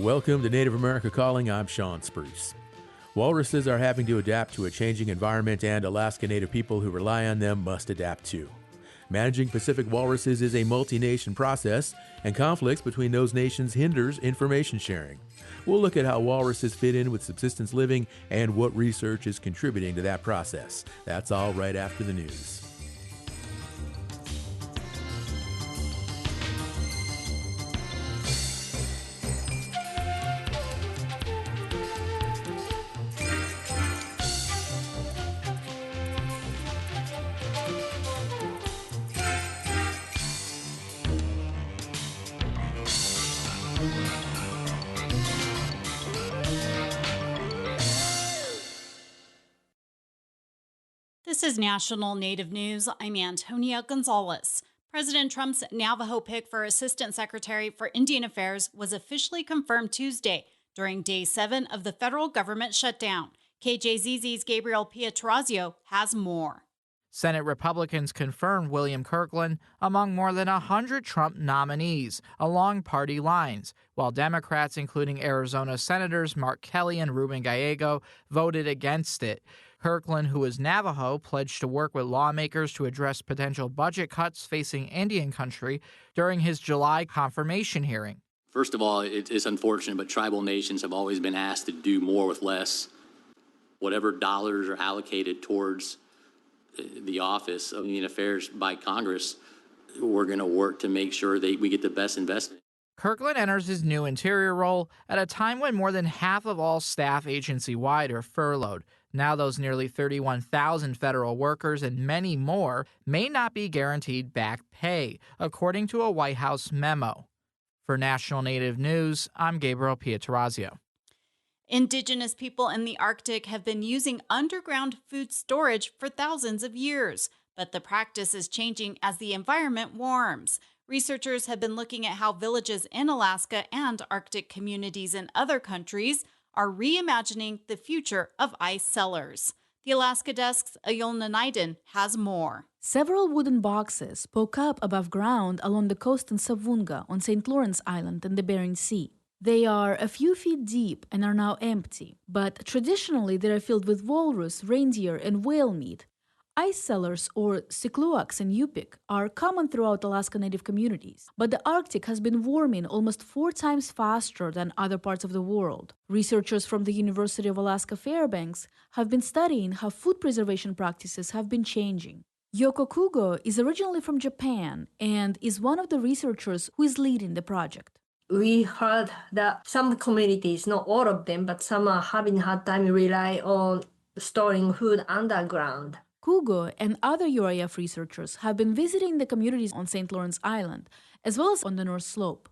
Welcome to Native America Calling. I'm Sean Spruce. Walruses are having to adapt to a changing environment, and Alaska Native people who rely on them must adapt too. Managing Pacific walruses is a multi-nation process, and conflicts between those nations hinders information sharing. We'll look at how walruses fit in with subsistence living and what research is contributing to that process. That's all right after the news. This is National Native News. I'm Antonia Gonzalez. President Trump's Navajo pick for Assistant Secretary for Indian Affairs was officially confirmed Tuesday during Day 7 of the federal government shutdown. KJZZ's Gabriel Pietrorazio has more. Senate Republicans confirmed William Kirkland among more than 100 Trump nominees along party lines, while Democrats, including Arizona Senators Mark Kelly and Ruben Gallego, voted against it. Kirkland, who is Navajo, pledged to work with lawmakers to address potential budget cuts facing Indian country during his July confirmation hearing. First of all, it's unfortunate, but tribal nations have always been asked to do more with less. Whatever dollars are allocated towards the Office of Indian Affairs by Congress, we're going to work to make sure that we get the best investment. Kirkland enters his new interior role at a time when more than half of all staff agency-wide are furloughed. Now those nearly 31,000 federal workers and many more may not be guaranteed back pay, according to a White House memo. For National Native News, I'm Gabriel Pietrorazio. Indigenous people in the Arctic have been using underground food storage for thousands of years, but the practice is changing as the environment warms. Researchers have been looking at how villages in Alaska and Arctic communities in other countries are reimagining the future of ice cellars. The Alaska Desk's Ayolna Naiden has more. Several wooden boxes poke up above ground along the coast in Savunga on St. Lawrence Island in the Bering Sea. They are a few feet deep and are now empty, but traditionally they are filled with walrus, reindeer, and whale meat. Ice cellars, or Sikluaks in Yupik, are common throughout Alaska Native communities, but the Arctic has been warming almost 4 times faster than other parts of the world. Researchers from the University of Alaska Fairbanks have been studying how food preservation practices have been changing. Yoko Kugo is originally from Japan and is one of the researchers who is leading the project. We heard that some communities, not all of them, but some are having a hard time rely on storing food underground. Kugo and other UIF researchers have been visiting the communities on St. Lawrence Island, as well as on the North Slope.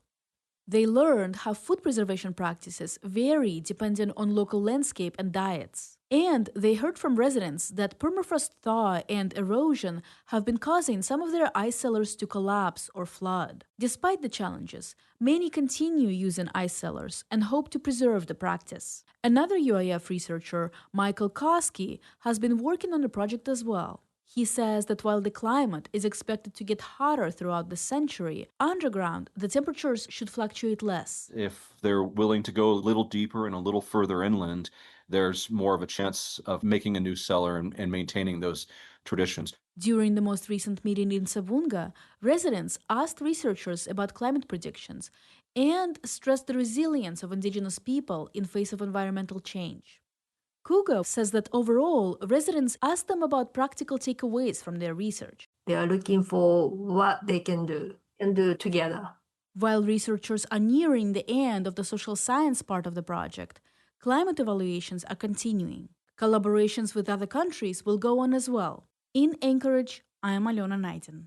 They learned how food preservation practices vary depending on local landscape and diets. And they heard from residents that permafrost thaw and erosion have been causing some of their ice cellars to collapse or flood. Despite the challenges, many continue using ice cellars and hope to preserve the practice. Another UIF researcher, Michael Koski, has been working on the project as well. He says that while the climate is expected to get hotter throughout the century, underground, the temperatures should fluctuate less. If they're willing to go a little deeper and a little further inland, there's more of a chance of making a new cellar and maintaining those traditions. During the most recent meeting in Savunga, residents asked researchers about climate predictions and stressed the resilience of indigenous people in face of environmental change. Kugo says that overall, residents asked them about practical takeaways from their research. They are looking for what they can do together. While researchers are nearing the end of the social science part of the project, climate evaluations are continuing. Collaborations with other countries will go on as well. In Anchorage, I am Ayolna Naiden.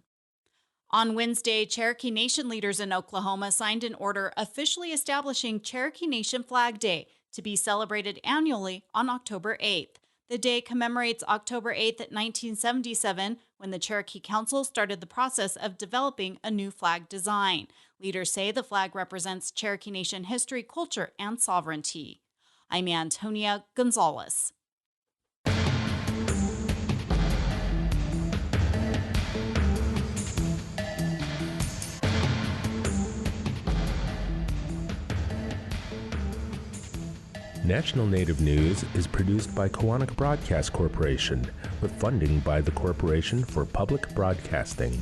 On Wednesday, Cherokee Nation leaders in Oklahoma signed an order officially establishing Cherokee Nation Flag Day to be celebrated annually on October 8th. The day commemorates October 8th, 1977, when the Cherokee Council started the process of developing a new flag design. Leaders say the flag represents Cherokee Nation history, culture, and sovereignty. I'm Antonia Gonzalez. National Native News is produced by Koahnic Broadcast Corporation with funding by the Corporation for Public Broadcasting.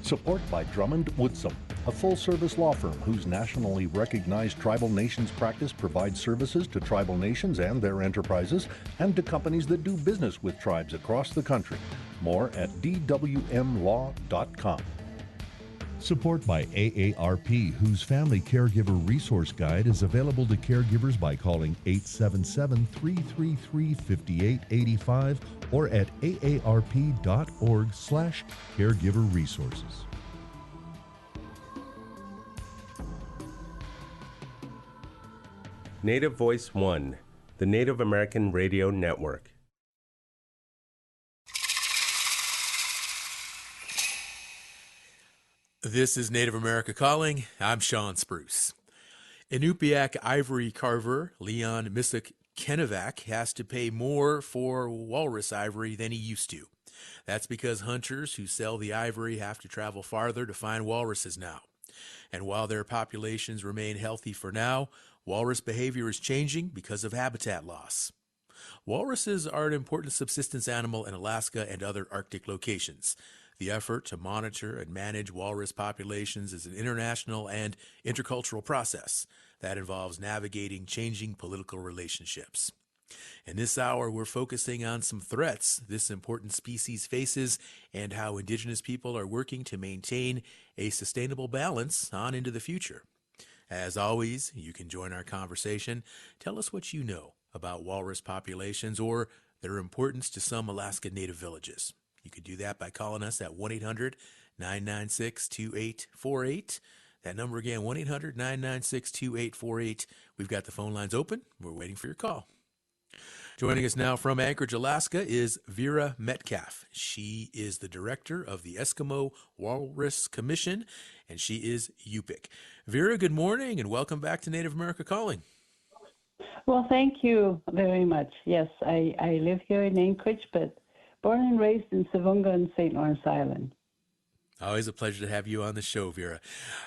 Support by Drummond Woodsum, a full-service law firm whose nationally recognized tribal nations practice provides services to tribal nations and their enterprises and to companies that do business with tribes across the country. More at dwmlaw.com. Support by AARP, whose Family Caregiver Resource Guide is available to caregivers by calling 877-333-5885 or at aarp.org/caregiverresources. Native Voice One, the Native American Radio Network. This is Native America Calling. I'm Sean Spruce. Inupiaq ivory carver Leon Misuk Kennevac has to pay more for walrus ivory than he used to. That's because hunters who sell the ivory have to travel farther to find walruses now. And while their populations remain healthy for now, walrus behavior is changing because of habitat loss. Walruses are an important subsistence animal in Alaska and other Arctic locations. The effort to monitor and manage walrus populations is an international and intercultural process that involves navigating changing political relationships. In this hour, we're focusing on some threats this important species faces and how Indigenous people are working to maintain a sustainable balance on into the future. As always, you can join our conversation. Tell us what you know about walrus populations or their importance to some Alaska Native villages. You could do that by calling us at 1-800-996-2848. That number again, 1-800-996-2848. We've got the phone lines open. We're waiting for your call. Joining us now from Anchorage, Alaska is Vera Metcalf. She is the director of the Eskimo Walrus Commission, and she is Yupik. Vera, good morning, and welcome back to Native America Calling. Well, thank you very much. Yes, I live here in Anchorage, but born and raised in Savunga and St. Lawrence Island. Always a pleasure to have you on the show, Vera.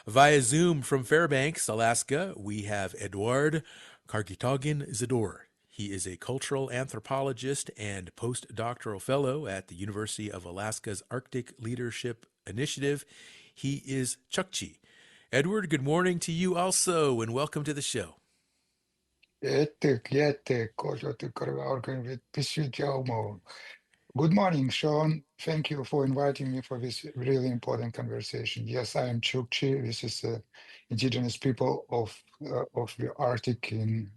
Via Zoom from Fairbanks, Alaska, we have Eduard Kargitagin Zador. He is a cultural anthropologist and postdoctoral fellow at the University of Alaska's Arctic Leadership Initiative. He is Chukchi. Edward, good morning to you also, and welcome to the show. Good morning, Sean. Thank you for inviting me for this really important conversation. Yes, I am Chukchi. This is the indigenous people of the Arctic in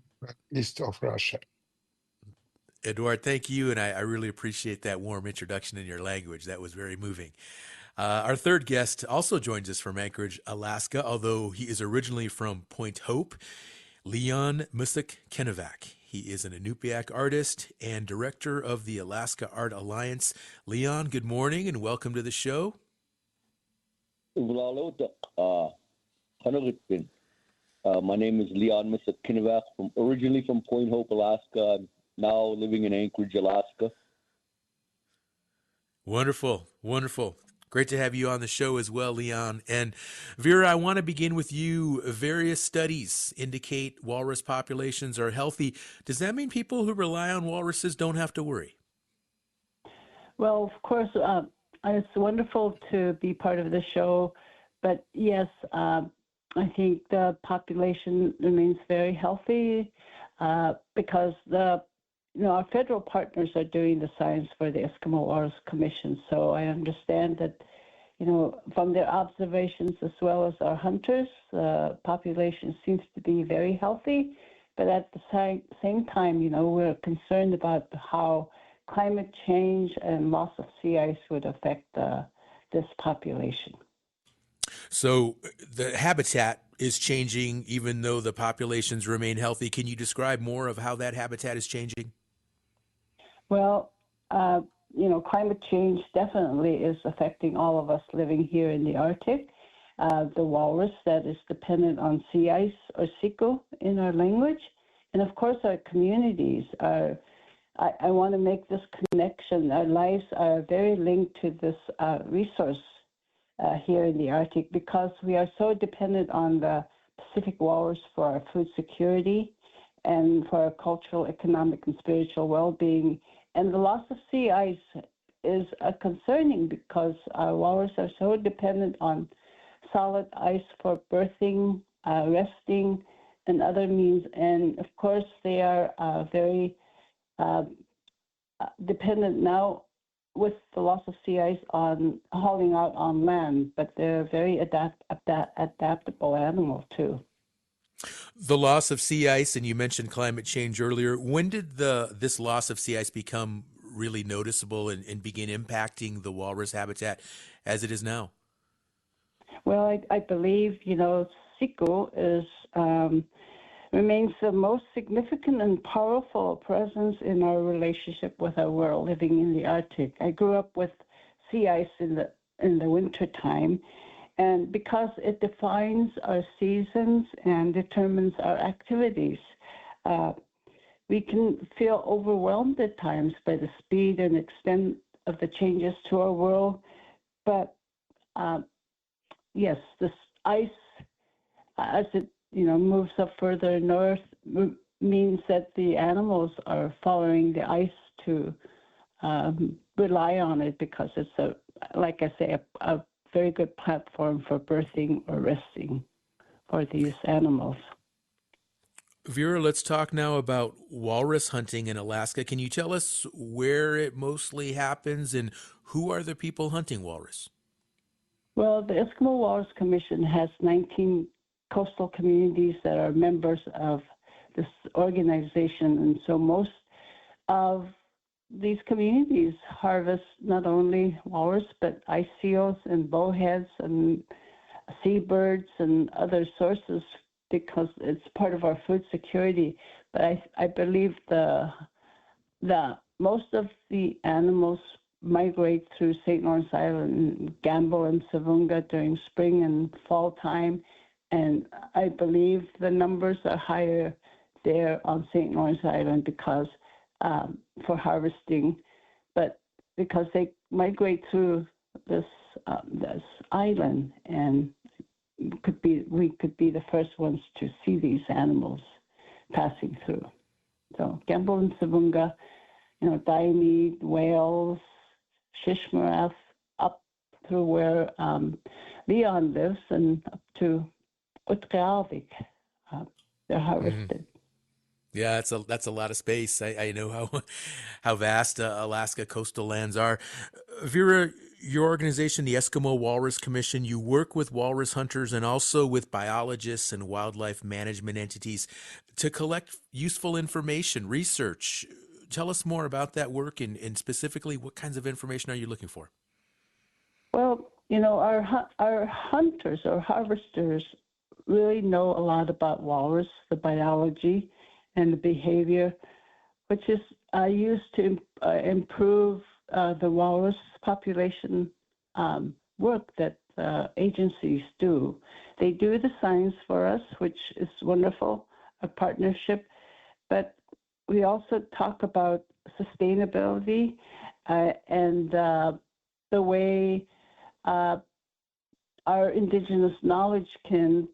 east of Russia. Eduard, thank you, and I really appreciate that warm introduction in your language. That was very moving. Our third guest also joins us from Anchorage, Alaska, although he is originally from Point Hope. Leon Misuk Kennevac. He is an Inupiaq artist and director of the Alaska Art Alliance. Leon, good morning and welcome to the show. My name is Leon Misuk Kennevac, originally from Point Hope, Alaska. I'm now living in Anchorage, Alaska. Wonderful, wonderful. Great to have you on the show as well, Leon. And Vera, I want to begin with you. Various studies indicate walrus populations are healthy. Does that mean people who rely on walruses don't have to worry? Well, of course, it's wonderful to be part of the show. But yes, I think the population remains very healthy because our federal partners are doing the science for the Eskimo Walrus Commission. So I understand that, from their observations as well as our hunters, the population seems to be very healthy. But at the same time, we're concerned about how climate change and loss of sea ice would affect this population. So the habitat is changing even though the populations remain healthy. Can you describe more of how that habitat is changing? Well, climate change definitely is affecting all of us living here in the Arctic. The walrus that is dependent on sea ice, or siku in our language. And of course, our communities are, I want to make this connection. Our lives are very linked to this resource here in the Arctic because we are so dependent on the Pacific walrus for our food security. and for our cultural, economic, and spiritual well-being. And the loss of sea ice is concerning because walrus are so dependent on solid ice for birthing, resting, and other means. And of course, they are very dependent now with the loss of sea ice on hauling out on land, but they're very adaptable animal too. The loss of sea ice, and you mentioned climate change earlier. When did this loss of sea ice become really noticeable and begin impacting the walrus habitat as it is now? Well, I believe, Siku remains the most significant and powerful presence in our relationship with our world living in the Arctic. I grew up with sea ice in the winter time, and because it defines our seasons and determines our activities, we can feel overwhelmed at times by the speed and extent of the changes to our world. But yes, this ice, as it moves up further north, means that the animals are following the ice to rely on it because it's like I say, a very good platform for birthing or resting for these animals. Vera, let's talk now about walrus hunting in Alaska. Can you tell us where it mostly happens and who are the people hunting walrus? Well, the Eskimo Walrus Commission has 19 coastal communities that are members of this organization. And so most of these communities harvest not only walrus, but ice seals and bowheads and seabirds and other sources because it's part of our food security. But I believe the most of the animals migrate through St. Lawrence Island, Gamble and Savunga during spring and fall time. And I believe the numbers are higher there on St. Lawrence Island because for harvesting, but because they migrate through this island, and we could be the first ones to see these animals passing through. So Gamble and Savunga, Diomede, whales, Shishmaref, up through where Leon lives and up to Utrecht, they're harvested. Mm-hmm. Yeah, that's a lot of space. I know how vast Alaska coastal lands are. Vera, your organization, the Eskimo Walrus Commission, you work with walrus hunters and also with biologists and wildlife management entities to collect useful information, research. Tell us more about that work and specifically what kinds of information are you looking for? Well, our hunters or harvesters really know a lot about walrus, the biology and the behavior, which is used to improve the walrus population work that agencies do. They do the science for us, which is wonderful, a partnership, but we also talk about sustainability and the way our indigenous knowledge can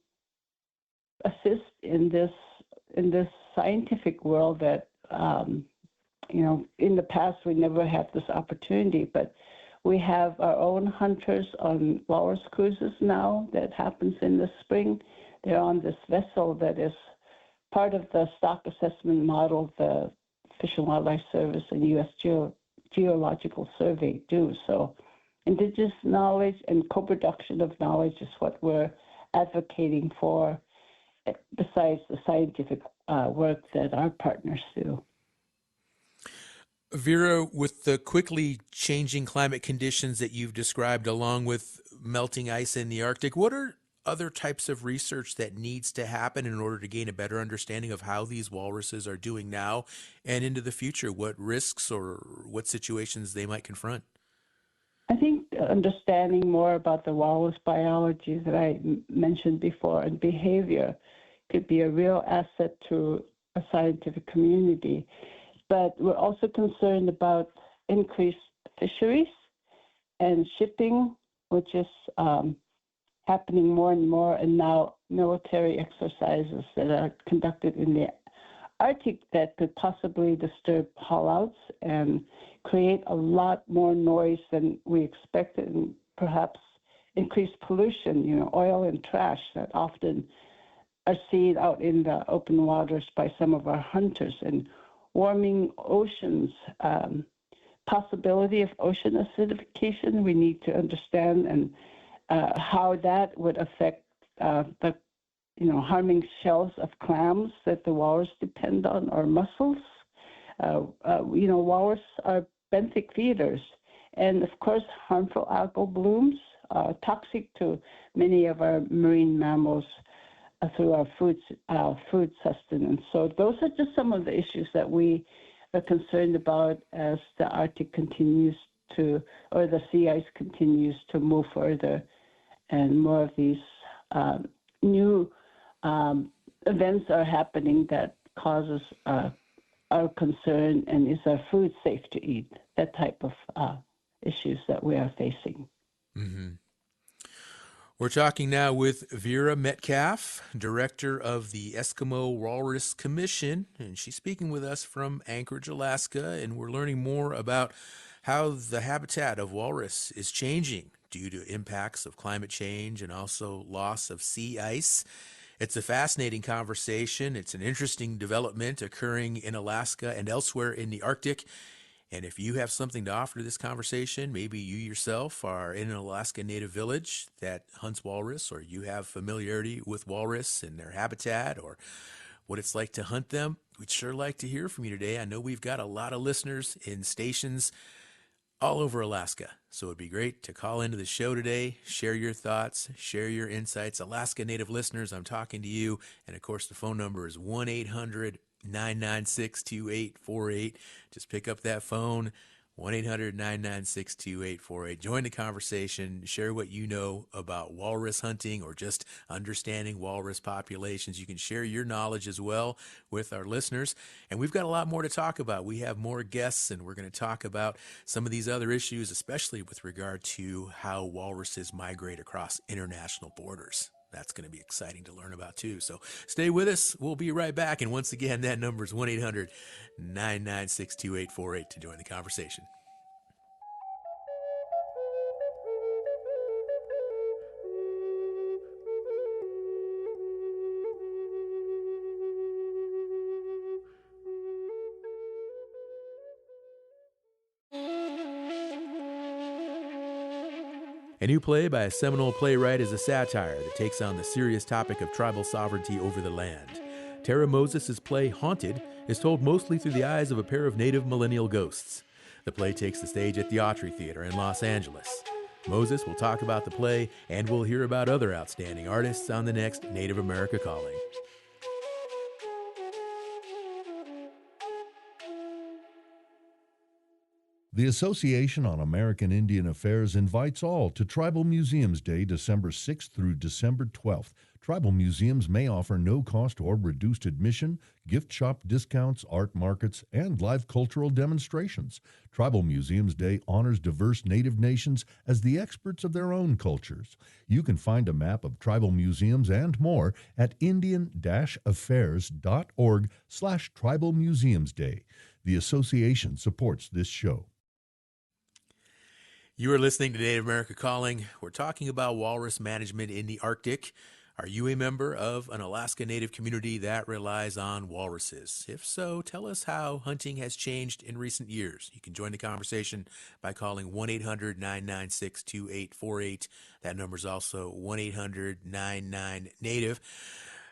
assist in this scientific world that in the past we never had this opportunity, but we have our own hunters on walrus cruises now that happens in the spring. They're on this vessel that is part of the stock assessment model the Fish and Wildlife Service and U.S. Geological Survey do. So indigenous knowledge and co-production of knowledge is what we're advocating for, besides the scientific work that our partners do. Vera, with the quickly changing climate conditions that you've described, along with melting ice in the Arctic, what are other types of research that needs to happen in order to gain a better understanding of how these walruses are doing now and into the future? What risks or what situations they might confront? I think understanding more about the walrus biology that I mentioned before and behavior could be a real asset to a scientific community. But we're also concerned about increased fisheries and shipping, which is happening more and more, and now military exercises that are conducted in the Arctic that could possibly disturb haulouts and create a lot more noise than we expected, and perhaps increase pollution, oil and trash that often are seen out in the open waters by some of our hunters, and warming oceans, possibility of ocean acidification. We need to understand and how that would affect the harming shells of clams that the walrus depend on, or mussels. Walrus are benthic feeders, and of course harmful algal blooms, toxic to many of our marine mammals through our food sustenance. So those are just some of the issues that we are concerned about as the Arctic continues to, or the sea ice continues to move further, and more of these new events are happening that causes our concern, and is our food safe to eat? That type of issues that we are facing. Mm-hmm. We're talking now with Vera Metcalf, director of the Eskimo Walrus Commission, and she's speaking with us from Anchorage, Alaska, and we're learning more about how the habitat of walrus is changing due to impacts of climate change and also loss of sea ice. It's a fascinating conversation. It's an interesting development occurring in Alaska and elsewhere in the Arctic. And if you have something to offer to this conversation, maybe you yourself are in an Alaska Native village that hunts walrus, or you have familiarity with walrus and their habitat, or what it's like to hunt them, we'd sure like to hear from you today. I know we've got a lot of listeners in stations all over Alaska, so it'd be great to call into the show today, share your thoughts, share your insights. Alaska Native listeners, I'm talking to you, and of course the phone number is 1-800-996-2848. Just pick up that phone, 1-800-996-2848. Join the conversation, share what you know about walrus hunting or just understanding walrus populations. You can share your knowledge as well with our listeners. And we've got a lot more to talk about. We have more guests, and we're going to talk about some of these other issues, especially with regard to how walruses migrate across international borders. That's going to be exciting to learn about too. So stay with us. We'll be right back. And once again, that number is 1-800-996-2848 to join the conversation. A new play by a Seminole playwright is a satire that takes on the serious topic of tribal sovereignty over the land. Tara Moses' play, Haunted, is told mostly through the eyes of a pair of native millennial ghosts. The play takes the stage at the Autry Theater in Los Angeles. Moses will talk about the play, and we'll hear about other outstanding artists on the next Native America Calling. The Association on American Indian Affairs invites all to Tribal Museums Day, December 6th through December 12th. Tribal museums may offer no-cost or reduced admission, gift shop discounts, art markets, and live cultural demonstrations. Tribal Museums Day honors diverse Native nations as the experts of their own cultures. You can find a map of tribal museums and more at indian-affairs.org/Tribal Museums Day. The association supports this show. You are listening to Native America Calling. We're talking about walrus management in the Arctic. Are you a member of an Alaska Native community that relies on walruses? If so, tell us how hunting has changed in recent years. You can join the conversation by calling 1-800-996-2848. That number is also 1-800-99-NATIVE.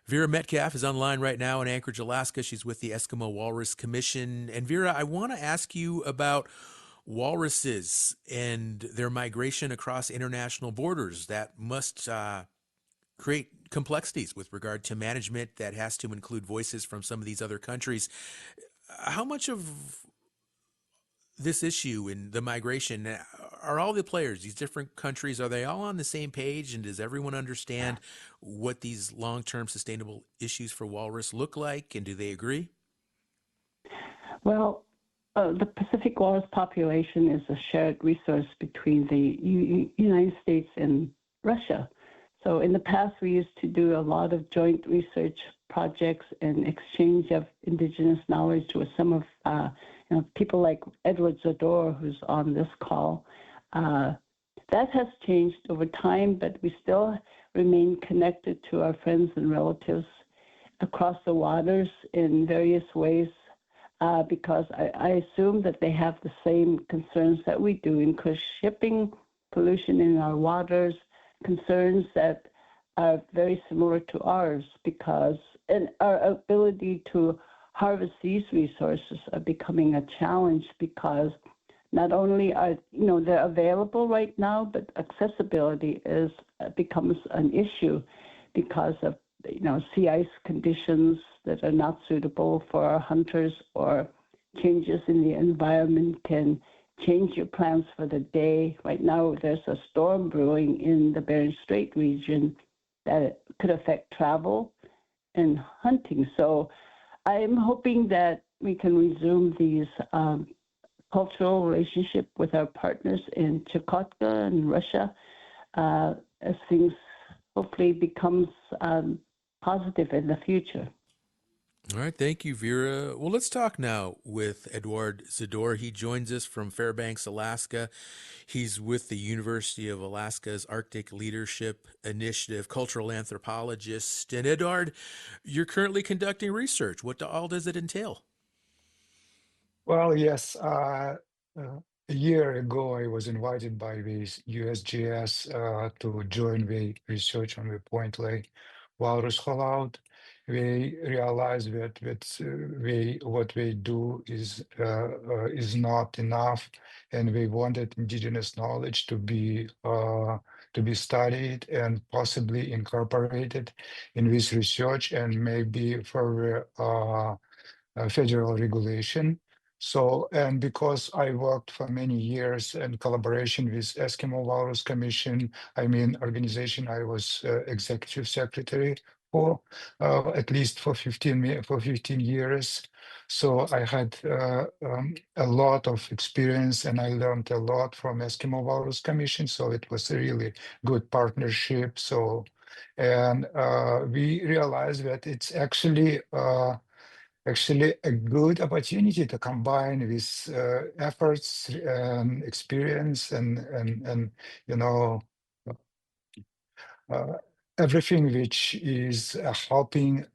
Vera Metcalf is online right now in Anchorage, Alaska. She's with the Eskimo Walrus Commission. And Vera, I want to ask you about walruses and their migration across international borders. That must create complexities with regard to management that has to include voices from some of these other countries. How much of this issue in the migration are all the players, these different countries, are they all on the same page, and does everyone understand what these long-term sustainable issues for walrus look like, and do they agree? Well, the Pacific walrus population is a shared resource between the United States and Russia. So in the past, we used to do a lot of joint research projects and exchange of indigenous knowledge with some of people like Edward Zador, who's on this call. That has changed over time, but we still remain connected to our friends and relatives across the waters in various ways, because I assume that they have the same concerns that we do, including shipping, pollution in our waters, concerns that are very similar to ours, and our ability to harvest these resources are becoming a challenge because not only are they're available right now, but accessibility becomes an issue because of sea ice conditions that are not suitable for our hunters, or changes in the environment can change your plans for the day. Right now, there's a storm brewing in the Bering Strait region that could affect travel and hunting. So I'm hoping that we can resume these cultural relationship with our partners in Chukotka and Russia as things hopefully becomes positive in the future. All right, thank you, Vera. Well, let's talk now with Edward Zador. He joins us from Fairbanks, Alaska. He's with the University of Alaska's Arctic Leadership Initiative, cultural anthropologist. And Edward, you're currently conducting research. What all does it entail? Well, yes. A year ago, I was invited by the USGS to join the research on the Point Lake walrus hollout. We realized that what they do is not enough, and we wanted indigenous knowledge to be studied and possibly incorporated in this research, and maybe further federal regulation. So, and because I worked for many years in collaboration with Eskimo Walrus Commission, organization I was executive secretary for, at least for 15 years. So I had a lot of experience, and I learned a lot from Eskimo Walrus Commission. So it was a really good partnership. So, and we realized that it's actually a good opportunity to combine these efforts and experience and uh, everything which is helping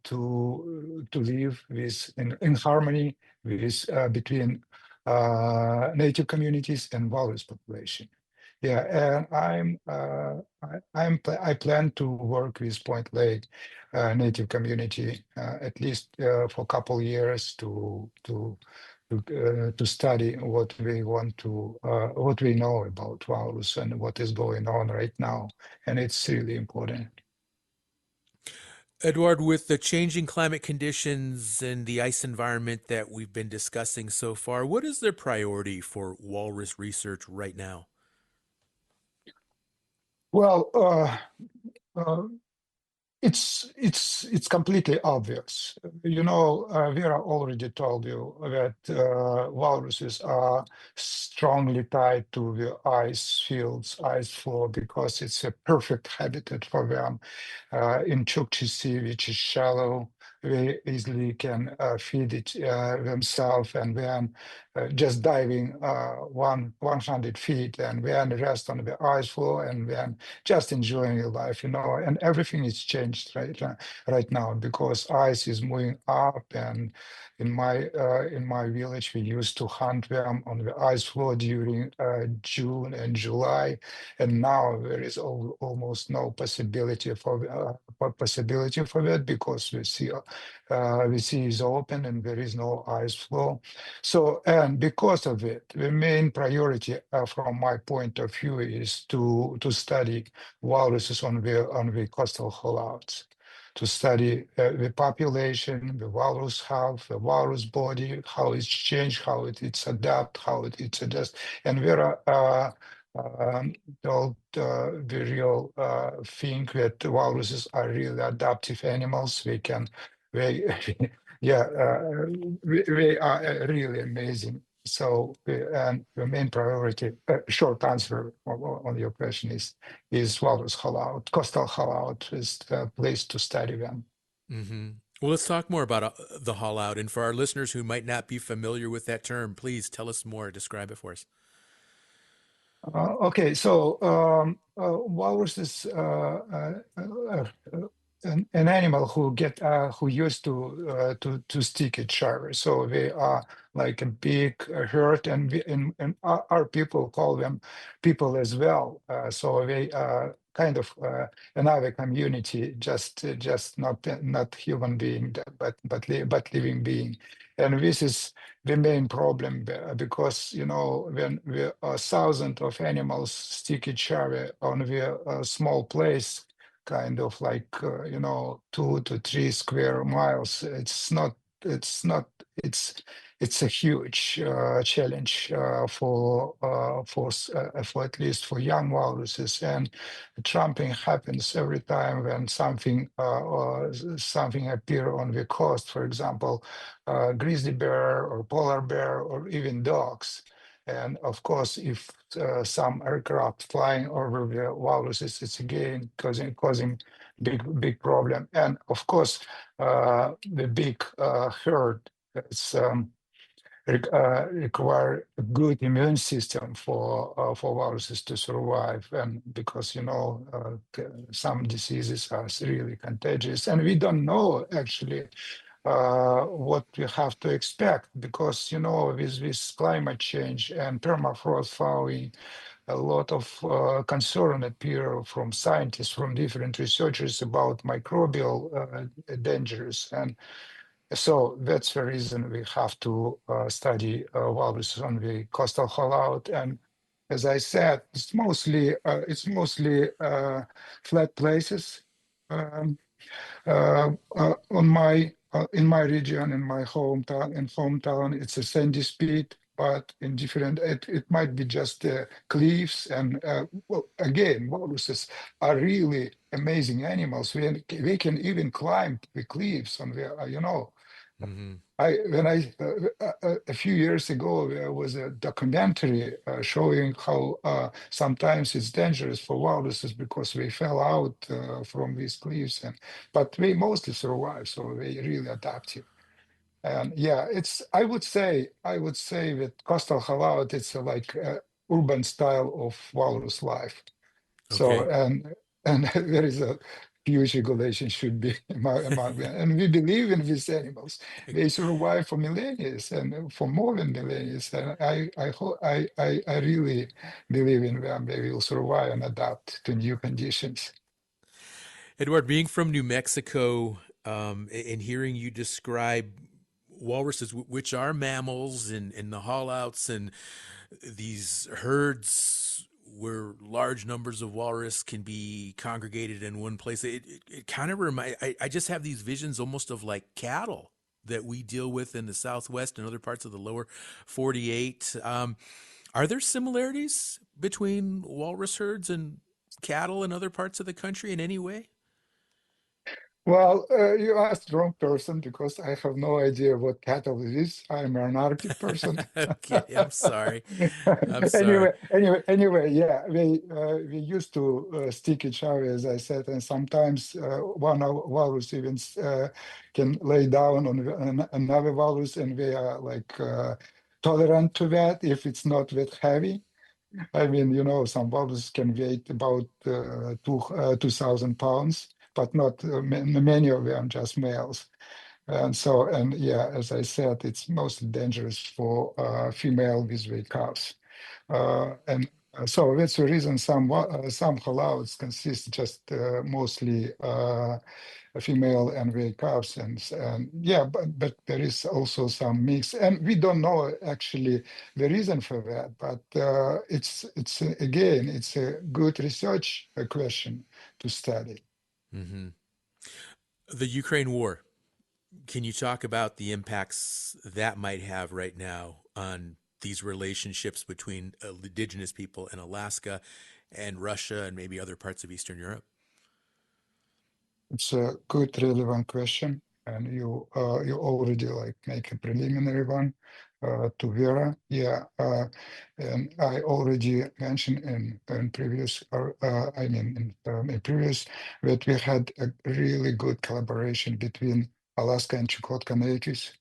to live in harmony with between native communities and walrus population. Yeah, and I plan to work with Point Lake native community at least for a couple years to study what we know about walrus and what is going on right now, and it's really important. Edward, with the changing climate conditions and the ice environment that we've been discussing so far, what is the priority for walrus research right now? Well, it's completely obvious. Vera already told you that walruses are strongly tied to the ice fields, ice floor, because it's a perfect habitat for them. In Chukchi Sea, which is shallow, they easily can feed it themselves, and then just diving 100 feet and then rest on the ice floor and then just enjoying your life, and everything is changed right now because ice is moving up. And in my village, we used to hunt them on the ice floor during June and July, and now there is almost no possibility for that because the sea is open and there is no ice flow. So, and because of it, the main priority from my point of view is to study walruses on the coastal hollouts, to study the population, the walrus health, the walrus body, how it's changed, how it's adapt, how it's adjust. And Vera told the real thing that walruses are really adaptive animals. They they are really amazing. So, and the main priority, short answer on your question is walrus hollout, coastal hollout is the place to study them. Mm-hmm. Well, let's talk more about the haul out. And for our listeners who might not be familiar with that term, please tell us more. Describe it for us. Okay, so walrus is an animal who used to stick each other. So they are like a big herd, and our people call them people as well. So they are kind of another community, just not human being, but living being, and this is the main problem because when thousands of animals stick each other on the small place, kind of like 2 to 3 square miles, it's a huge challenge for at least for young walruses, and tramping happens every time when something appear on the coast, for example, grizzly bear or polar bear or even dogs. And of course, if some aircraft flying over the walruses, it's again causing big problem. And of course, the big herd require a good immune system for viruses to survive, and because some diseases are really contagious, and we don't know actually what we have to expect, because with this climate change and permafrost thawing, a lot of concern appear from scientists, from different researchers about microbial dangers. And so that's the reason we have to study walrus on the coastal hollout. And as I said, it's mostly flat places. Um, on my in my region, in my hometown, it's a sandy spit, but in different, it might be just cliffs. And well, again, walruses are really amazing animals. They can even climb the cliffs on the. Mm-hmm. A few years ago, there was a documentary showing how sometimes it's dangerous for walruses because they fell out from these cliffs, but they mostly survive, so they really adaptive. And yeah, I would say that coastal halal, it's like urban style of walrus life. So Okay. and there is a huge regulation should be among them. And we believe in these animals. They survive for millennia and for more than millennia. And I really believe in them. They will survive and adapt to new conditions. Edward, being from New Mexico, and hearing you describe walruses, which are mammals, and the haul outs and these herds where large numbers of walrus can be congregated in one place, it kind of I just have these visions almost of like cattle that we deal with in the Southwest and other parts of the lower 48. Are there similarities between walrus herds and cattle in other parts of the country in any way? Well, you asked the wrong person because I have no idea what cattle is. I'm an Arctic person. Okay, I'm sorry. I'm sorry. Anyway, yeah, we used to stick each other, as I said, and sometimes one walrus even can lay down on another walrus, and we are like tolerant to that if it's not that heavy. I mean, some walrus can weigh about 2,000 pounds, but not many of them, just males. And yeah, as I said, it's mostly dangerous for female with weight calves. And so that's the reason some halauts consist just mostly female and weight calves, and yeah, but there is also some mix, and we don't know actually the reason for that. But again, it's a good research question to study. Mm-hmm. The Ukraine war. Can you talk about the impacts that might have right now on these relationships between indigenous people in Alaska and Russia and maybe other parts of Eastern Europe? It's a good, relevant question, and you already like make a preliminary one. to Vera. Yeah, and I already mentioned in previous, in previous, that we had a really good collaboration between Alaska and Chukotka natives,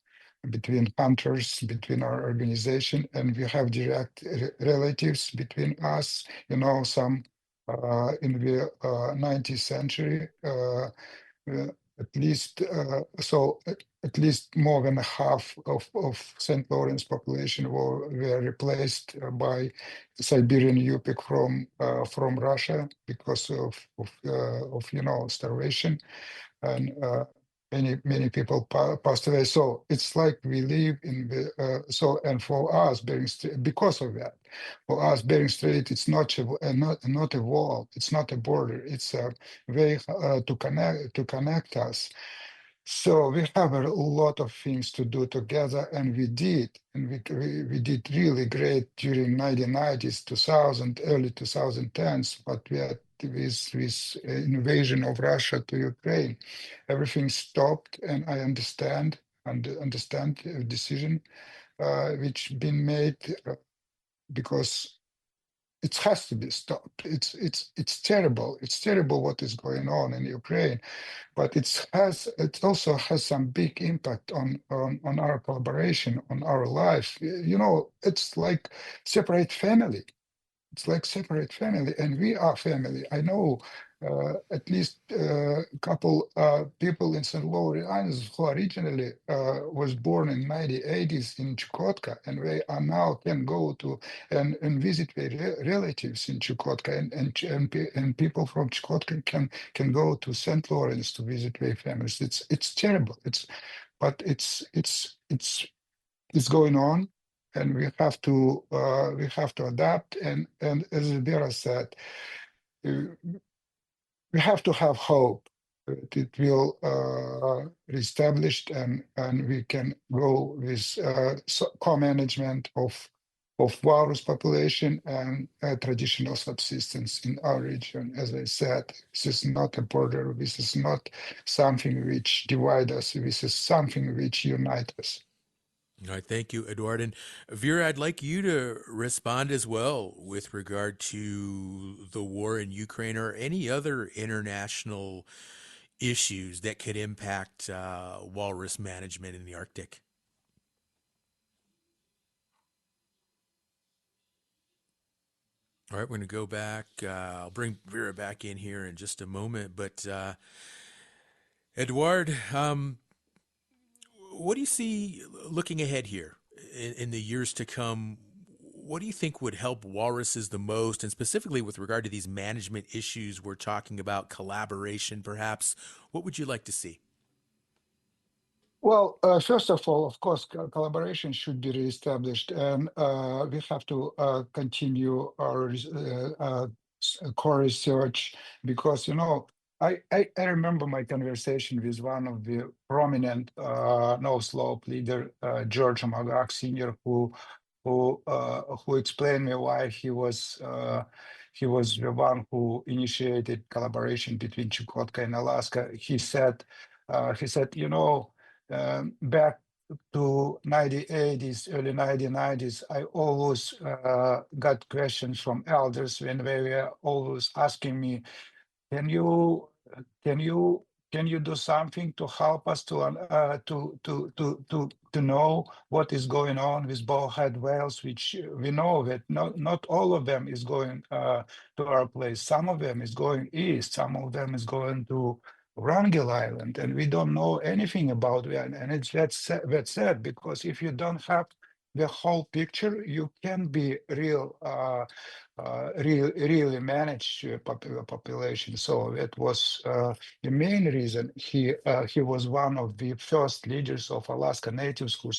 between hunters, between our organization, and we have direct relatives between us. You know, some in the 19th century. Uh, at least at least more than half of St. Lawrence population were replaced by Siberian Yupik from Russia because of starvation, and many people passed away. So it's like we live in the and for us Bering Strait, because of that, for us Bering Strait, it's not not a wall, it's not a border, it's a way to connect us. So we have a lot of things to do together, and we did, and we did really great during 1990s, 2000, early 2010s. But we had with invasion of Russia to Ukraine, everything stopped, and I understand the decision which been made because it has to be stopped. It's terrible. It's terrible what is going on in Ukraine, but it also has some big impact on our collaboration, on our life. You know, it's like separate family. It's like separate family, and we are family. I know at least a couple people in St. Lawrence Islands who originally was born in 1980s in Chukotka, and they are now can go to and visit their relatives in Chukotka, and people from Chukotka can go to St. Lawrence to visit their families. It's terrible. It's going on, and we have to adapt. And as Vera said, uh, we have to have hope that it will reestablished, and we can go with co-management of walrus population and traditional subsistence in our region. As I said, this is not a border. This is not something which divides us. This is something which unites us. All right, thank you, Eduard. And Vera, I'd like you to respond as well with regard to the war in Ukraine or any other international issues that could impact walrus management in the Arctic. All right, we're going to go back. I'll bring Vera back in here in just a moment. But Eduard, what do you see looking ahead here in the years to come? What do you think would help walruses the most, and specifically with regard to these management issues we're talking about, collaboration perhaps? What would you like to see? Well, first of all, of course, collaboration should be reestablished, and we have to continue our core research because, you know, I remember my conversation with one of the prominent no slope leader, George Magak Sr., who explained me why he was the one who initiated collaboration between Chukotka and Alaska. He said, you know, back to 1980s, early 1990s, I always got questions from elders when they were always asking me, can you can you can you do something to help us to know what is going on with bowhead whales, which we know that not all of them is going to our place. Some of them is going east, some of them is going to Wrangell Island, and we don't know anything about that. And it's that's sad, because if you don't have the whole picture, you can be really manage population. So that was the main reason he was one of the first leaders of Alaska natives who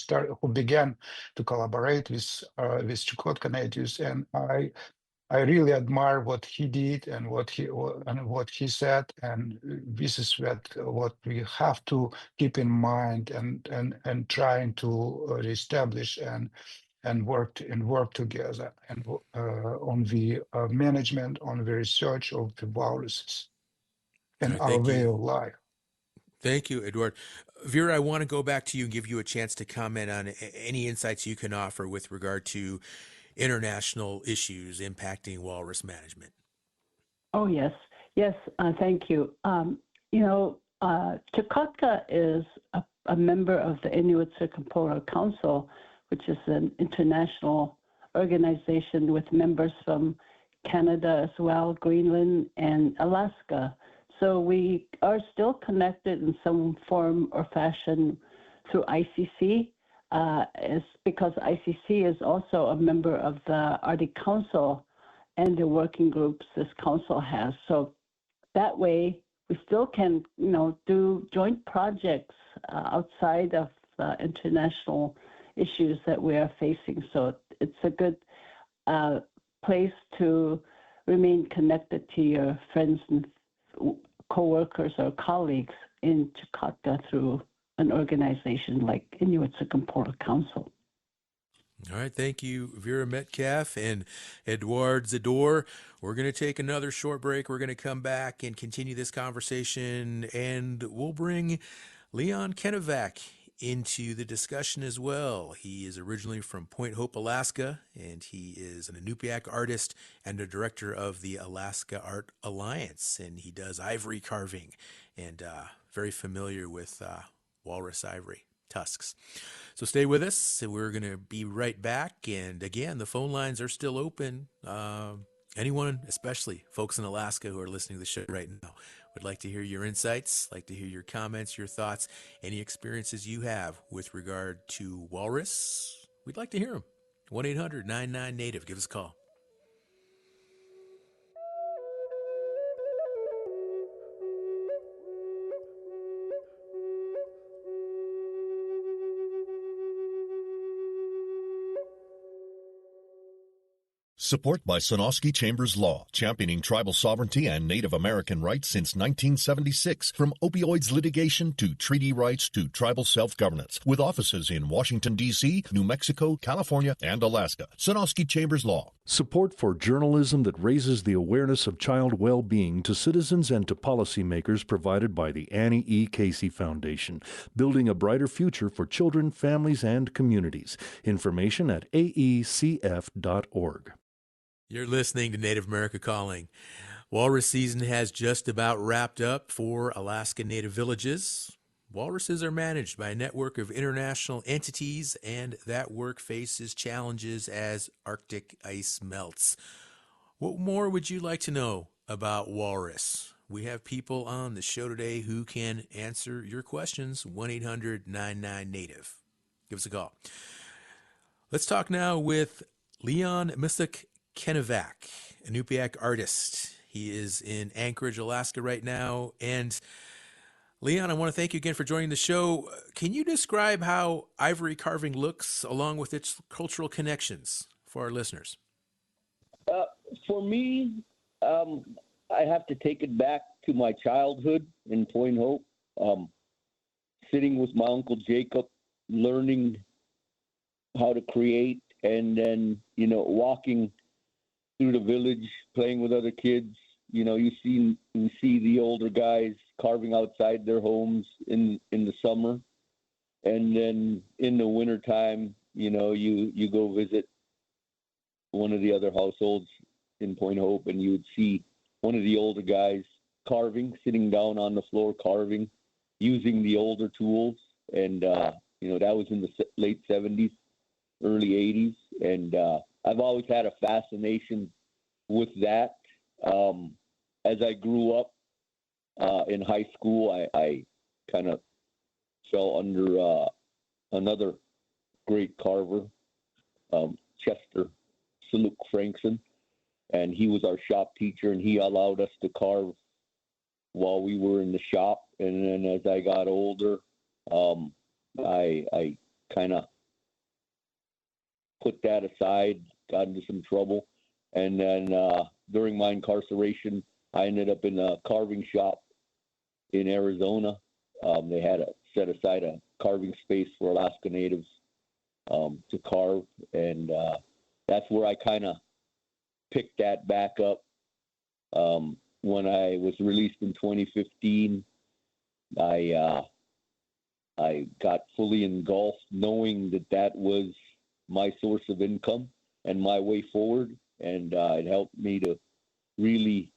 began to collaborate with Chukotka natives, and I really admire what he did and what he said, and this is what we have to keep in mind and trying to reestablish and work together and on the management, on the research of the walruses and our Thank way you. of life. Thank you, Eduard. Vera, I want to go back to you and give you a chance to comment on any insights you can offer with regard to international issues impacting walrus management. Oh, yes. Yes, thank you. Chukotka is a member of the Inuit Circumpolar Council, which is an international organization with members from Canada as well, Greenland, and Alaska. So we are still connected in some form or fashion through ICC, because ICC is also a member of the Arctic Council and the working groups this council has. So that way, we still can, do joint projects outside of the international issues that we are facing. So it's a good place to remain connected to your friends and co-workers or colleagues in Chukotka through an organization like Inuit Circumpolar Council. All right, thank you, Vera Metcalf and Edouard Zador. We're going to take another short break. We're going to come back and continue this conversation, and we'll bring Leon Kennevac into the discussion as well. He is originally from Point Hope, Alaska, and he is an Inupiaq artist and a director of the Alaska Art Alliance, and he does ivory carving and very familiar with walrus ivory tusks. So stay with us. We're going to be right back. And again, the phone lines are still open. Anyone, especially folks in Alaska who are listening to the show right now, would like to hear your insights, like to hear your comments, your thoughts, any experiences you have with regard to walrus. We'd like to hear them. 1-800-99-NATIVE. Give us a call. Support by Sonosky Chambers Law, championing tribal sovereignty and Native American rights since 1976. From opioids litigation to treaty rights to tribal self-governance. With offices in Washington, D.C., New Mexico, California, and Alaska. Sonosky Chambers Law. Support for journalism that raises the awareness of child well-being to citizens and to policymakers provided by the Annie E. Casey Foundation. Building a brighter future for children, families, and communities. Information at aecf.org. You're listening to Native America Calling. Walrus season has just about wrapped up for Alaska Native villages. Walruses are managed by a network of international entities, and that work faces challenges as Arctic ice melts. What more would you like to know about walrus? We have people on the show today who can answer your questions. 1-800-99-NATIVE. Give us a call. Let's talk now with Leon Misuk Kennevac, Inupiaq artist. He is in Anchorage, Alaska right now. And Leon, I want to thank you again for joining the show. Can you describe how ivory carving looks along with its cultural connections for our listeners? For me, I have to take it back to my childhood in Point Hope, sitting with my Uncle Jacob, learning how to create, and then, walking through the village, playing with other kids. You see the older guys carving outside their homes in the summer, and then in the wintertime, you go visit one of the other households in Point Hope, and you would see one of the older guys carving, sitting down on the floor carving, using the older tools, and that was in the late 70s, early 80s, and I've always had a fascination with that. As I grew up in high school, I kind of fell under another great carver, Chester Saluk Frankson, and he was our shop teacher, and he allowed us to carve while we were in the shop. And then as I got older, I kind of put that aside, got into some trouble. And then during my incarceration, I ended up in a carving shop in Arizona. They had set aside a carving space for Alaska Natives to carve. And that's where I kind of picked that back up. When I was released in 2015, I I got fully engulfed knowing that that was my source of income and my way forward. And it helped me to really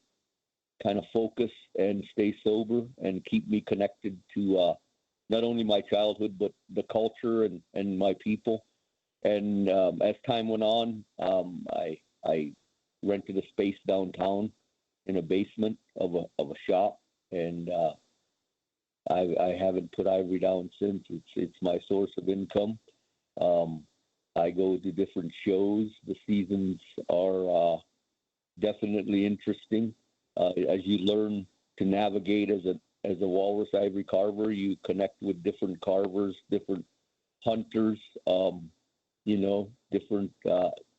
kind of focus and stay sober and keep me connected to not only my childhood, but the culture and my people. And as time went on, I rented a space downtown in a basement of a shop, and I haven't put ivory down since. It's my source of income. I go to different shows. The seasons are definitely interesting. As you learn to navigate as a walrus ivory carver, you connect with different carvers, different hunters, different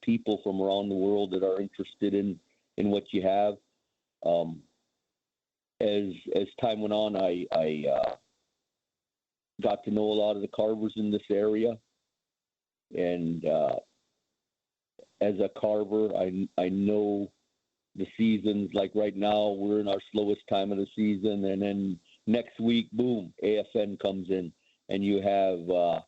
people from around the world that are interested in what you have. As time went on, I got to know a lot of the carvers in this area, and as a carver, I know the seasons. Like right now, we're in our slowest time of the season, and then next week, boom, AFN comes in, and you have a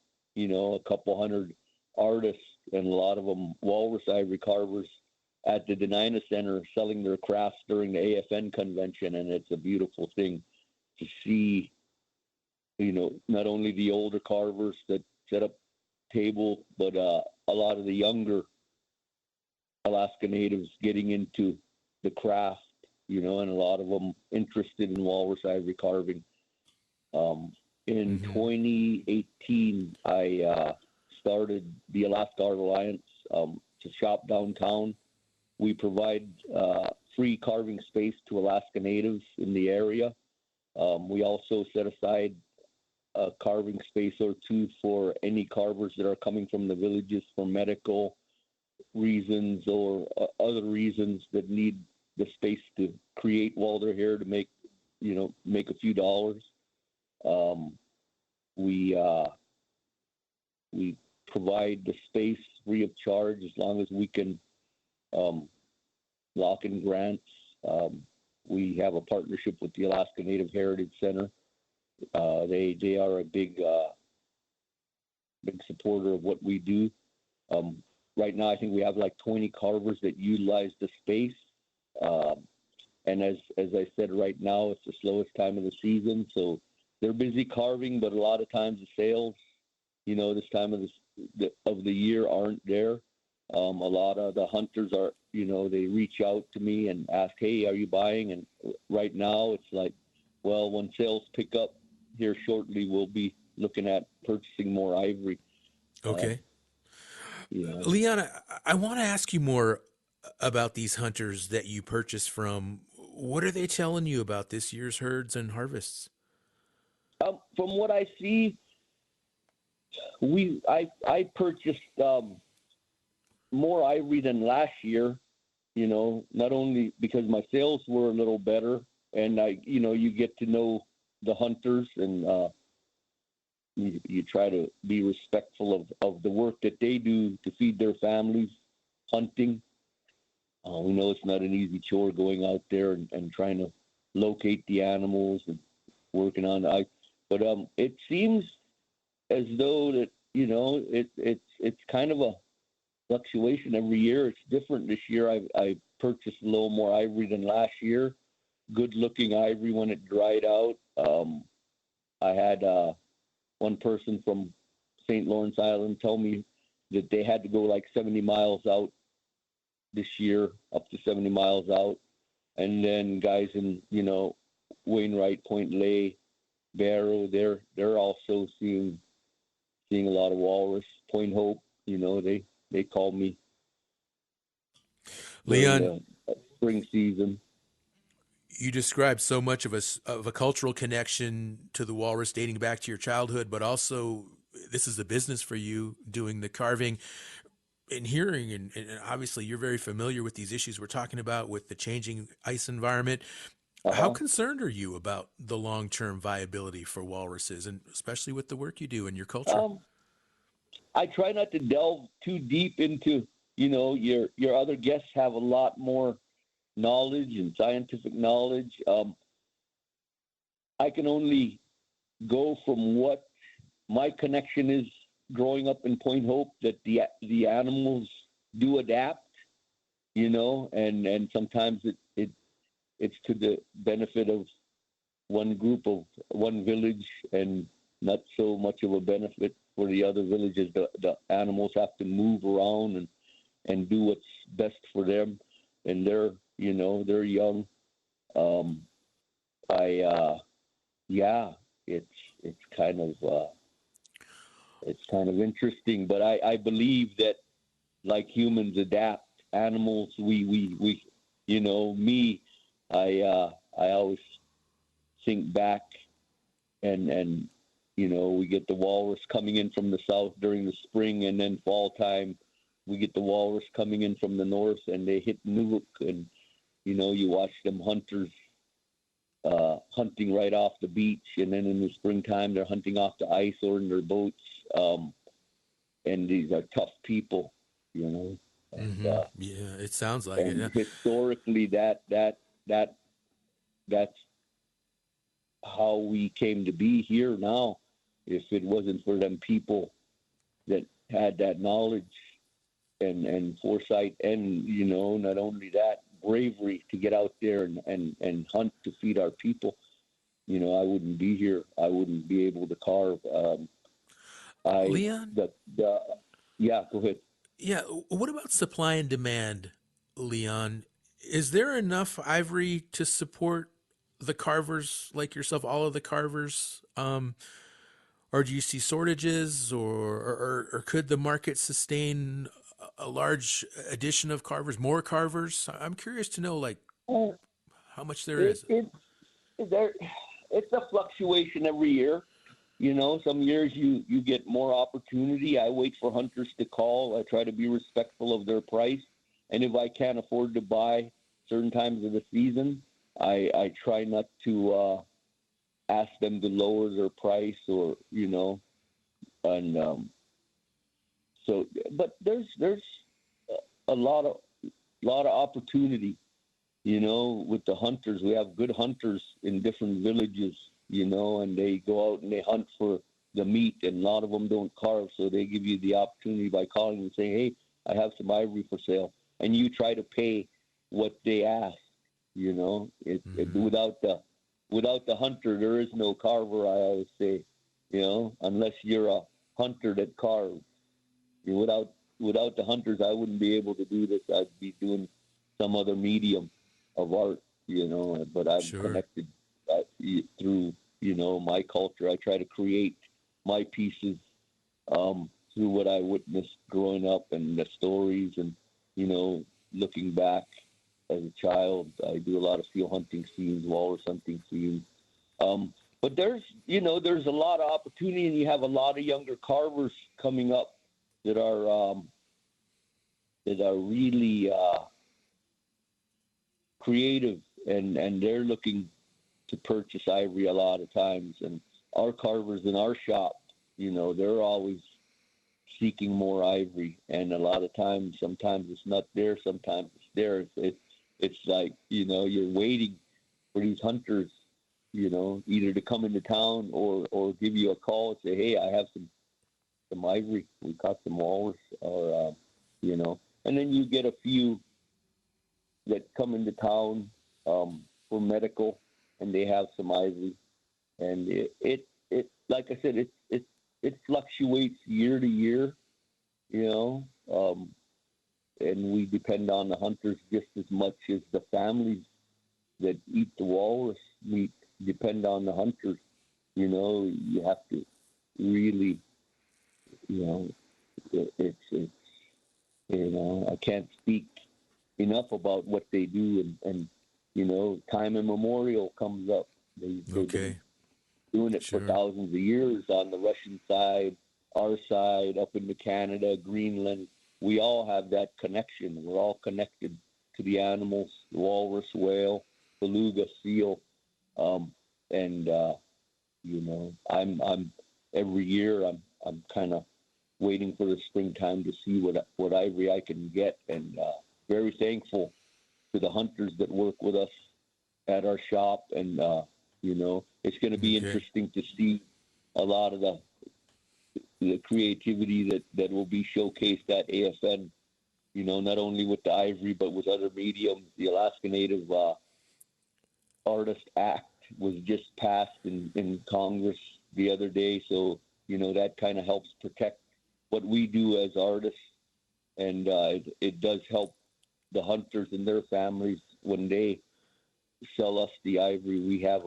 couple hundred artists and a lot of them walrus ivory carvers at the Denina Center selling their crafts during the AFN convention, and it's a beautiful thing to see. Not only the older carvers that set up table, but a lot of the younger Alaska Natives getting into the craft, and a lot of them interested in walrus ivory carving. In 2018, I started the Alaska Art Alliance to shop downtown. We provide free carving space to Alaska Natives in the area. We also set aside a carving space or two for any carvers that are coming from the villages for medical reasons or other reasons that need the space to create while they're here to make a few dollars. We provide the space free of charge as long as we can lock in grants. We have a partnership with the Alaska Native Heritage Center. They are a big supporter of what we do. Right now, I think we have like 20 carvers that utilize the space. And as I said, right now it's the slowest time of the season, so they're busy carving. But a lot of times the sales, this time of the year aren't there. A lot of the hunters are, they reach out to me and ask, "Hey, are you buying?" And right now it's like, well, when sales pick up here shortly, we'll be looking at purchasing more ivory. Okay. Leon, I want to ask you more about these hunters that you purchase from. What are they telling you about this year's herds and harvests? From what I see, I purchased more ivory than last year. Not only because my sales were a little better, and you get to know the hunters, and you try to be respectful of the work that they do to feed their families hunting. We know it's not an easy chore going out there and trying to locate the animals and working on the ice. But it seems as though that it's kind of a fluctuation every year. It's different this year. I purchased a little more ivory than last year. Good looking ivory when it dried out. I had one person from St. Lawrence Island tell me that they had to go like 70 miles out this year, up to 70 miles out. And then guys in, Wainwright, Point Lay, Barrow, they're also seeing a lot of walrus. Point Hope, they call me. Leon, spring season. You described so much of a cultural connection to the walrus dating back to your childhood, but also this is a business for you, doing the carving and hearing, and obviously you're very familiar with these issues we're talking about with the changing ice environment. How concerned are you about the long-term viability for walruses, and especially with the work you do in your culture? I try not to delve too deep into, your other guests have a lot more knowledge and scientific knowledge. I can only go from what my connection is growing up in Point Hope that the animals do adapt, and sometimes it's to the benefit of one group of one village and not so much of a benefit for the other villages. The animals have to move around and do what's best for them, and they're young. It's kind of interesting, but I believe that like humans adapt, animals we I always think back and we get the walrus coming in from the south during the spring, and then fall time we get the walrus coming in from the north, and they hit Nuvuk, and you watch them hunters hunting right off the beach, and then in the springtime they're hunting off the ice or in their boats, and these are tough people, and, yeah, it sounds like it. Yeah. Historically, that's how we came to be here now. If it wasn't for them people that had that knowledge and foresight, and not only that, bravery to get out there and hunt to feed our people, I wouldn't be here. I wouldn't be able to carve. Leon? Yeah, go ahead. Yeah, what about supply and demand, Leon? Is there enough ivory to support the carvers like yourself, all of the carvers? Or do you see shortages, or could the market sustain a large addition of carvers, more carvers? I'm curious to know, how much there is. It's a fluctuation every year. Some years you get more opportunity. I wait for hunters to call. I try to be respectful of their price. And if I can't afford to buy certain times of the season, I try not to ask them to lower their price, or, and so, but there's a lot of opportunity, with the hunters. We have good hunters in different villages, and they go out and they hunt for the meat, and a lot of them don't carve, so they give you the opportunity by calling and saying, hey, I have some ivory for sale, and you try to pay what they ask. Without the hunter, there is no carver, I always say, unless you're a hunter that carves. Without the hunters, I wouldn't be able to do this. I'd be doing some other medium of art, but I'm connected through, my culture. I try to create my pieces through what I witnessed growing up and the stories, and, looking back as a child. I do a lot of seal hunting scenes, walrus hunting scenes. But there's a lot of opportunity, and you have a lot of younger carvers coming up that are really creative, and they're looking to purchase ivory a lot of times. And our carvers in our shop, they're always seeking more ivory, and a lot of times, sometimes it's not there, sometimes it's there. It's like, you're waiting for these hunters, either to come into town or give you a call and say, hey, I have some ivory, we caught some walrus, or, and then you get a few that come into town for medical, and they have some ivory. And it like I said, it fluctuates year to year, and we depend on the hunters just as much as the families that eat the walrus meat depend on the hunters. You have to really, it's I can't speak enough about what they do, and time immemorial comes up. They've been doing it for thousands of years on the Russian side, our side, up into Canada, Greenland. We all have that connection. We're all connected to the animals, the walrus, whale, beluga, seal, and I'm every year I'm kind of waiting for the springtime to see what ivory I can get, and very thankful to the hunters that work with us at our shop. And it's going to be interesting to see a lot of the creativity that will be showcased at AFN, not only with the ivory, but with other mediums. The Alaska Native Artist Act was just passed in Congress the other day. So, that kind of helps protect what we do as artists. And it does help the hunters and their families when they sell us the ivory. We have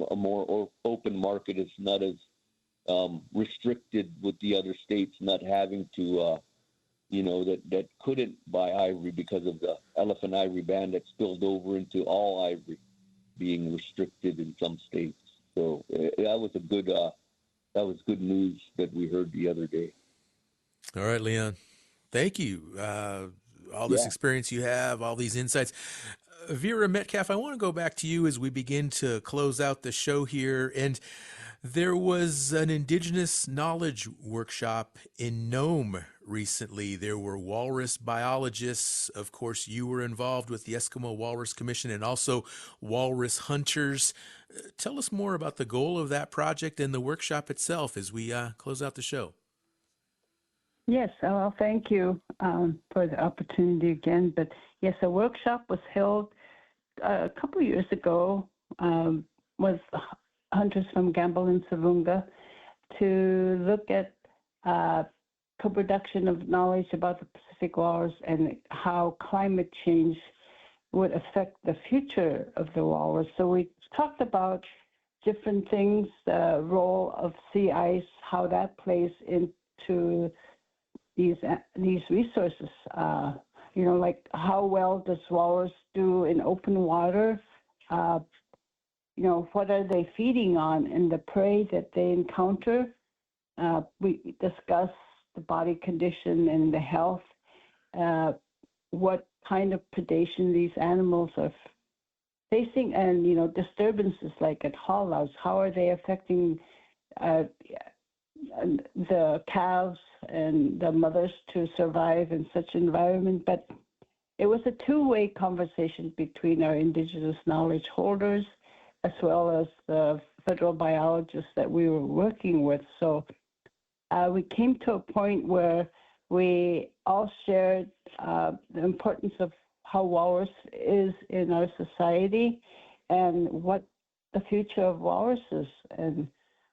a more open market. It's not as restricted with the other states not having to, that couldn't buy ivory because of the elephant ivory ban that spilled over into all ivory being restricted in some states. So that was good news that we heard the other day. All right, Leon. Thank you. All this experience you have, all these insights. Vera Metcalf, I want to go back to you as we begin to close out the show here. And there was an Indigenous knowledge workshop in Nome recently. There were walrus biologists. Of course, you were involved with the Eskimo Walrus Commission and also walrus hunters. Tell us more about the goal of that project and the workshop itself as we close out the show. Yes, well, thank you for the opportunity again. But yes, a workshop was held a couple of years ago with hunters from Gamble and Savunga to look at co-production of knowledge about the Pacific walrus and how climate change would affect the future of the walrus. So we talked about different things, the role of sea ice, how that plays into these resources. Like how well does walrus do in open water? What are they feeding on and the prey that they encounter? We discuss the body condition and the health, what kind of predation these animals are facing, and disturbances like at haul-outs. How are they affecting the calves and the mothers to survive in such environment? But it was a two-way conversation between our Indigenous knowledge holders as well as the federal biologists that we were working with. So we came to a point where we all shared the importance of how walrus is in our society and what the future of walruses and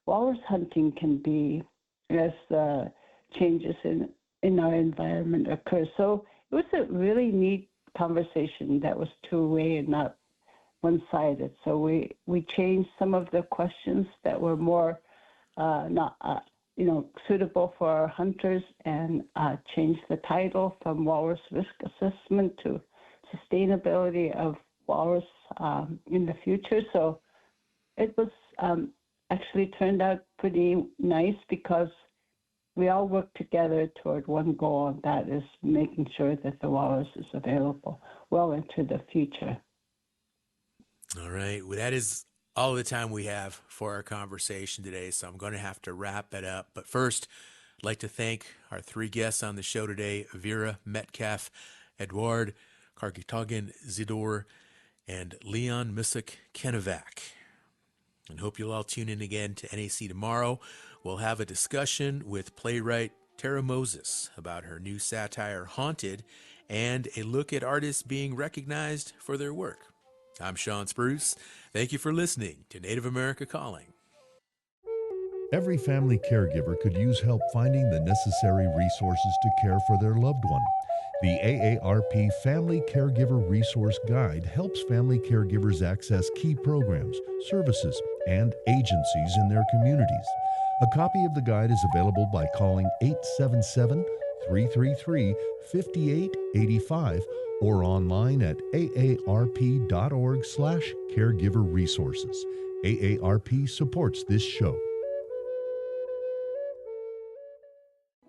walrus hunting can be as the changes in our environment occur. So it was a really neat conversation that was two-way and not one-sided. So we changed some of the questions that were more not suitable for our hunters and changed the title from Walrus Risk Assessment to Sustainability of Walrus in the Future. So it was actually turned out pretty nice because we all work together toward one goal, and that is making sure that the walrus is available well into the future. All right. Well, that is all the time we have for our conversation today, so I'm going to have to wrap it up. But first, I'd like to thank our three guests on the show today, Vera Metcalf, Edward Kargitagan Zidor, and Leon Misuk Kennevac. And hope you'll all tune in again to NAC tomorrow. We'll have a discussion with playwright Tara Moses about her new satire, Haunted, and a look at artists being recognized for their work. I'm Sean Spruce. Thank you for listening to Native America Calling. Every family caregiver could use help finding the necessary resources to care for their loved one. The AARP Family Caregiver Resource Guide helps family caregivers access key programs, services, and agencies in their communities. A copy of the guide is available by calling 877-333-5885 or online at aarp.org/caregiver-resources. AARP supports this show.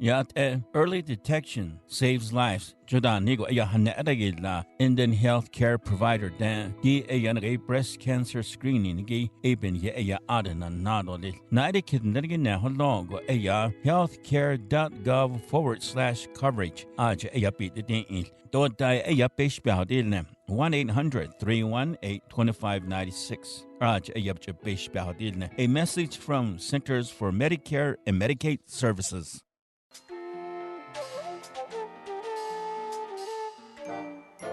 Yat early detection saves lives. Jodan nigo ya hanadagid la Indian healthcare provider dan di ayan breast cancer screening gi eben ye ya adana nadoli. Naidi kidnadagi na holongo aya healthcare.gov/coverage. Aja aya bit the din. Do die aya pesh bahdil 1-800-318-2596. Raj ayabja pesh bahdil. A message from Centers for Medicare and Medicaid Services.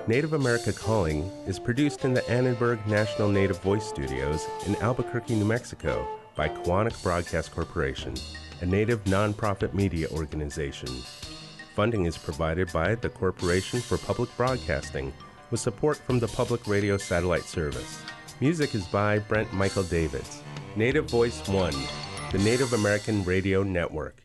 Native America Calling is produced in the Annenberg National Native Voice Studios in Albuquerque, New Mexico by Quantic Broadcast Corporation, a native nonprofit media organization. Funding is provided by the Corporation for Public Broadcasting with support from the Public Radio Satellite Service. Music is by Brent Michael Davids. Native Voice One, the Native American Radio Network.